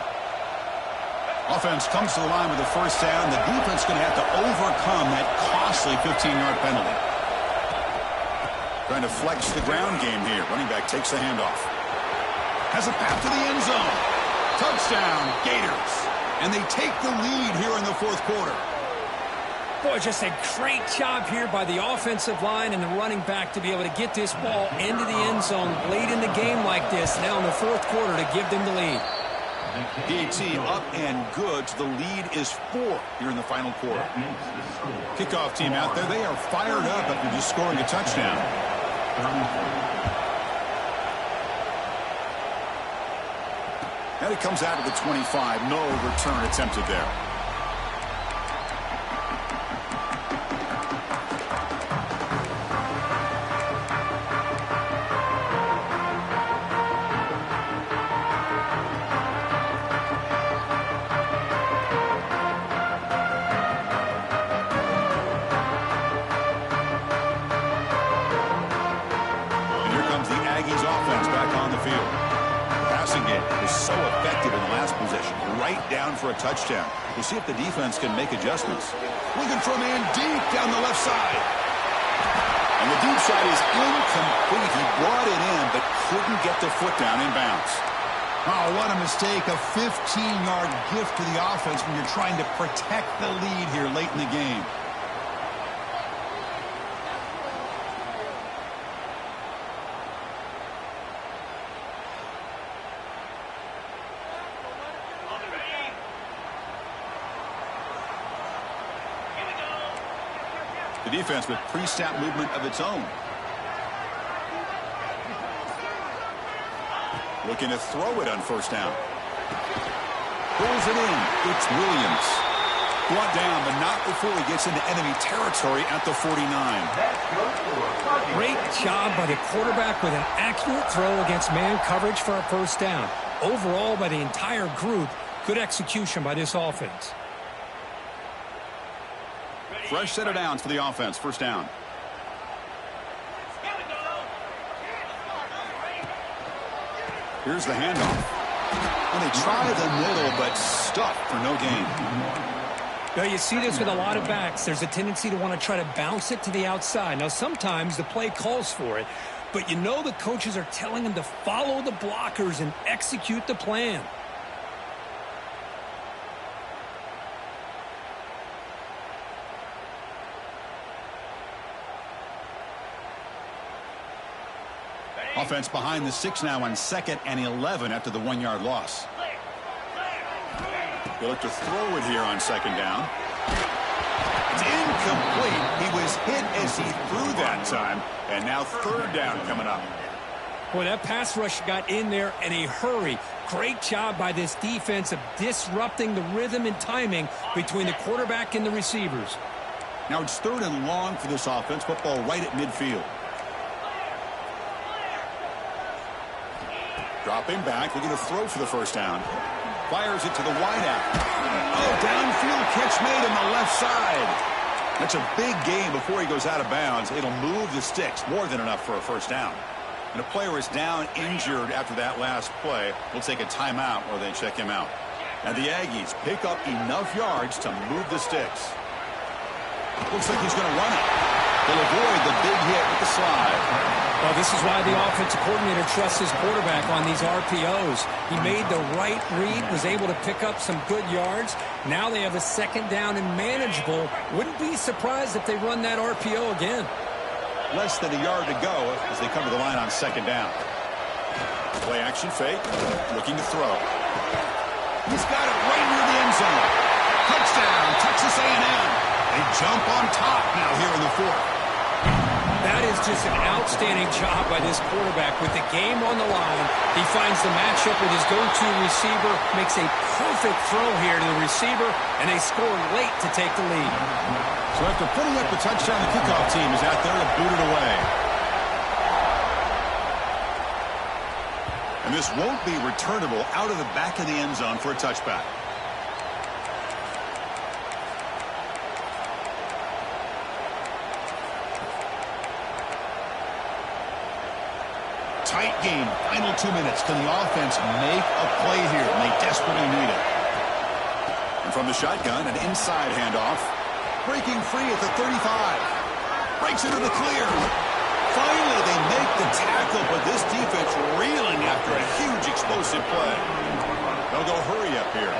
Offense comes to the line with the first down. The defense going to have to overcome that costly 15-yard penalty. Trying to flex the ground game here. Running back takes the handoff. Has a path to the end zone. Touchdown, Gators. And they take the lead here in the 4th quarter.
Boy, just a great job here by the offensive line and the running back to be able to get this ball into the end zone late in the game like this. Now in the 4th quarter to give them the lead.
PAT up and good. The lead is 4 here in the final quarter. Kickoff team out there. They are fired up after just scoring a touchdown. And it comes out of the 25. No return attempted there. so effective in the last possession. Right down for a touchdown. We'll see if the defense can make adjustments. Looking for a man deep down the left side. And the deep side is incomplete. He brought it in, but couldn't get the foot down in bounds.
Oh, what a mistake. A 15-yard gift to the offense when you're trying to protect the lead here late in the game.
The defense with pre-snap movement of its own. Looking to throw it on first down. Pulls it in. It's Williams. Brought down, but not before he gets into enemy territory at the 49.
Great job by the quarterback with an accurate throw against man coverage for a first down. Overall, by the entire group, good execution by this offense.
Fresh set of downs for the offense. First down. Here's the handoff. And they try the middle, but stuffed for no gain.
Now, you see this with a lot of backs. There's a tendency to want to try to bounce it to the outside. Now, sometimes the play calls for it, but you know the coaches are telling them to follow the blockers and execute the plan.
Offense behind the 6 now on 2nd and 11 after the 1-yard loss. They look to throw it here on 2nd down. It's incomplete. He was hit as he threw that time, and now 3rd down coming up.
Boy, that pass rush got in there in a hurry. Great job by this defense of disrupting the rhythm and timing between the quarterback and the receivers.
Now it's 3rd and long for this offense. Football right at midfield. Dropping back, looking to throw for the first down. Fires it to the wideout. Oh, downfield catch made on the left side. That's a big gain before he goes out of bounds. It'll move the sticks, more than enough for a first down. And a player is down injured after that last play. We'll take a timeout while they check him out. And the Aggies pick up enough yards to move the sticks. Looks like he's going to run it. They'll avoid the big hit with the slide.
Well, this is why the offensive coordinator trusts his quarterback on these RPOs. He made the right read, was able to pick up some good yards. Now they have a 2nd down and manageable. Wouldn't be surprised if they run that RPO again.
Less than a yard to go as they come to the line on 2nd down. Play action fake, looking to throw. He's got it right near the end zone. Touchdown, Texas A&M. They jump on top now here in the 4th.
That is just an outstanding job by this quarterback. With the game on the line, he finds the matchup with his go-to receiver, makes a perfect throw here to the receiver, and they score late to take the lead.
So after putting up the touchdown, the kickoff team is out there to boot it away. And this won't be returnable out of the back of the end zone for a touchback. Tight game, final 2 minutes. Can the offense make a play here? And they desperately need it. And from the shotgun, an inside handoff. Breaking free at the 35. Breaks into the clear. Finally, they make the tackle, but this defense reeling after a huge explosive play. They'll go hurry up here.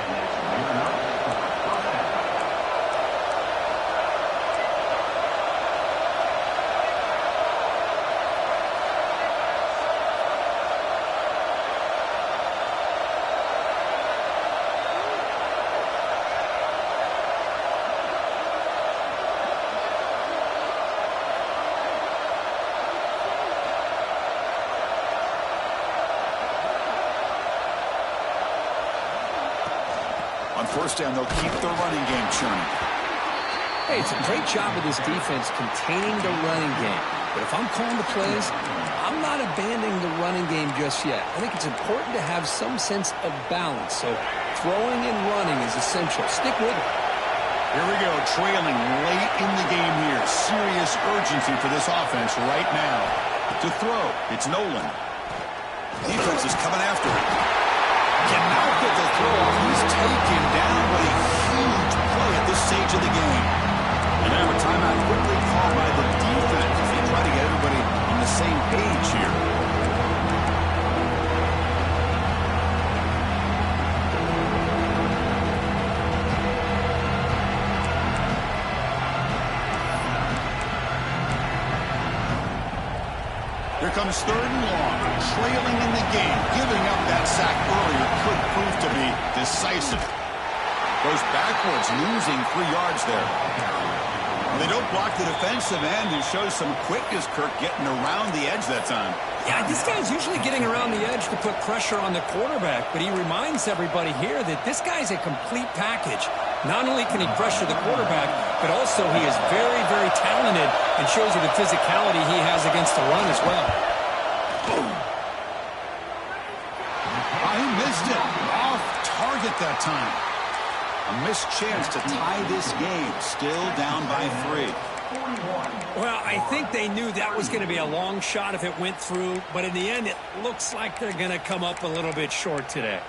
On first down, they'll keep their running game churning.
Hey, it's a great job of this defense containing the running game. But if I'm calling the plays, I'm not abandoning the running game just yet. I think it's important to have some sense of balance. So throwing and running is essential. Stick with it.
Here we go, trailing late in the game here. Serious urgency for this offense right now. To throw, it's Nolan. Defense is coming after him.
Cannot get the throw off. He's taken down. What a huge play at this stage of the game. And now a timeout quickly called by the defense as they try to get everybody on the same page here. Here comes 3rd and long, trailing in the game. Giving up that sack earlier could prove to be decisive. Goes backwards, losing 3 yards there. They don't block the defensive end and shows some quickness, Kirk, getting around the edge that time.
Yeah, this guy's usually getting around the edge to put pressure on the quarterback, but he reminds everybody here that this guy's a complete package. Not only can he pressure the quarterback, but also he is very, very talented and shows you the physicality he has against the run as well.
He missed it. Off target that time. A missed chance to tie this game. Still down by 3.
Well, I think they knew that was going to be a long shot if it went through, but in the end, it looks like they're going to come up a little bit short today.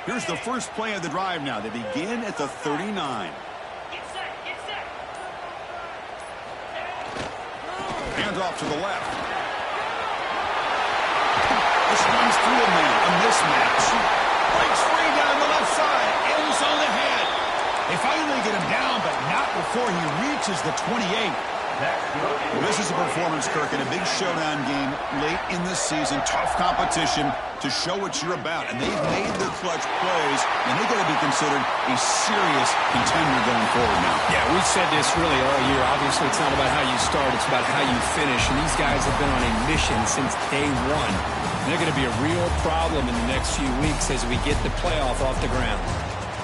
Here's the first play of the drive now. They begin at the 39. Hands off to the left. This runs through a man. A mismatch. Breaks free down the left side. End zone ahead. They finally get him down, but not before he reaches the 28. Well, this is a performance, Kirk, in a big showdown game late in the season. Tough competition to show what you're about. And they've made the clutch plays, and they've got to be considered a serious contender going forward now.
Yeah, we've said this really all year. Obviously, it's not about how you start. It's about how you finish. And these guys have been on a mission since day one. And they're going to be a real problem in the next few weeks as we get the playoff off the ground.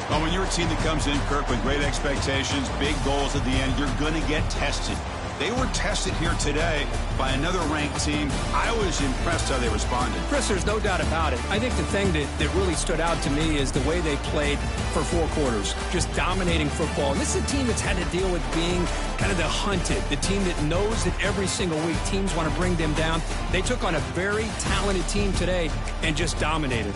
Well, when you're a team that comes in, Kirk, with great expectations, big goals at the end, you're going to get tested. They were tested here today by another ranked team. I was impressed how they responded.
Chris, there's no doubt about it. I think the thing that really stood out to me is the way they played for 4 quarters, just dominating football. And this is a team that's had to deal with being kind of the hunted, the team that knows that every single week teams want to bring them down. They took on a very talented team today and just dominated.